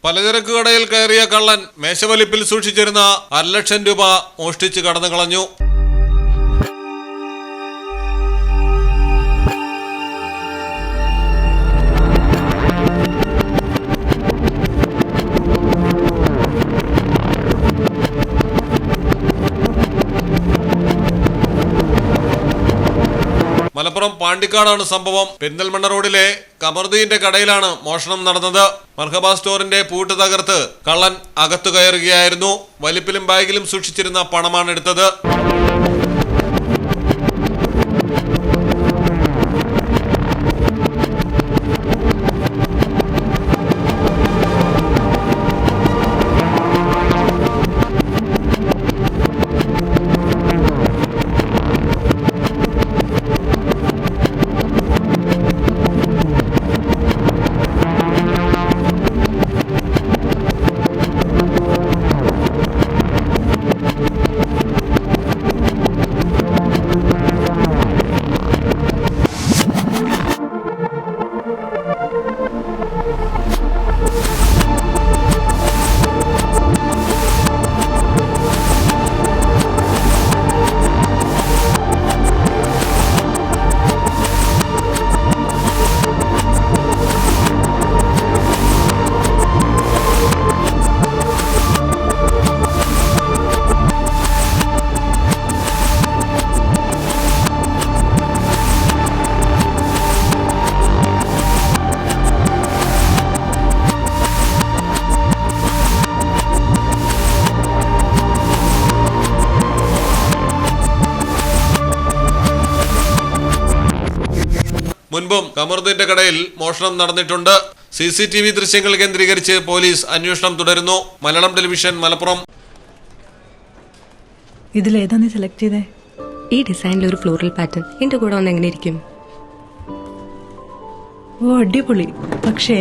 പലചരക്ക് കടയിൽ കയറിയ കള്ളൻ മേശവലിപ്പിൽ സൂക്ഷിച്ചിരുന്ന 1,00,000 രൂപ മോഷ്ടിച്ച് കടന്നു കളഞ്ഞു. മലപ്പുറം പാണ്ടിക്കാടാണ് സംഭവം. പെരിന്തൽമണ്ണ റോഡിലെ കമറുദ്ദീന്റെ കടയിലാണ് മോഷണം നടന്നത്. മർഹബ സ്റ്റോറിന്റെ പൂട്ട് തകർത്ത് കള്ളൻ അകത്തു കയറുകയായിരുന്നു. വലിപ്പിലും ബാഗിലും സൂക്ഷിച്ചിരുന്ന പണമാണ് എടുത്തത്. മുൻപും കമറുദ്ദീന്റെ കടയിൽ മോഷണം നടന്നിട്ടുണ്ട്. CCTV ദൃശ്യങ്ങൾ കേന്ദ്രീകരിച്ച് പോലീസ് അന്വേഷണം തുടരുന്നു. മലയാളം ടെലിവിഷൻ, മലപ്പുറം. ഇതിലേതാ നീ സെലക്ട് ചെയ്തേ? ഈ ഡിസൈനിൽ ഒരു ഫ്ലോറൽ പാറ്റേൺ എന്റെ കൂടെ വന്ന് എങ്ങനെ ഇരിക്കും? ഓ അടിപൊളി. പക്ഷേ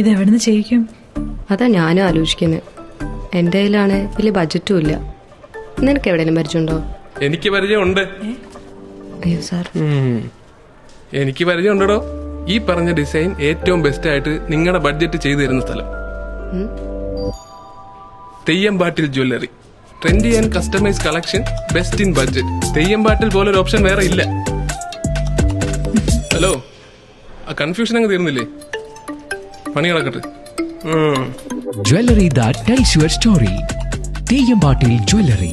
ഇതെവിടുന്ന് ചെയ്യിക്കും? അതാ ഞാനും ആലോചിക്കുന്നത്. എന്റെ കയ്യിലാണ് വലിയ ബഡ്ജറ്റും ഇല്ല. നിനക്ക് എവിടെയെങ്കിലും പരിചയമുണ്ടോ? എനിക്ക് പരിചയമുണ്ട്. അയ്യോ സാർ, എനിക്ക് പരിചയമുണ്ടോ. ഈ പറഞ്ഞ ഡിസൈൻ ഏറ്റവും ബെസ്റ്റ് ആയിട്ട് നിങ്ങളുടെ ബഡ്ജറ്റ് ചെയ്തു തരുന്ന സ്ഥലം Theyyampattil jewellery. Trendy and customise collection, best in budget. Theyyampattil പോലൊരു ഓപ്ഷൻ വേറെ ഇല്ല. ഹലോ, ആ കൺഫ്യൂഷൻ അങ്ങ് തീർന്നില്ലേ? പണി നടക്കട്ടെ. Jewelry that tells your story. തെയ്യമ്പാട്ടിൽ jewellery.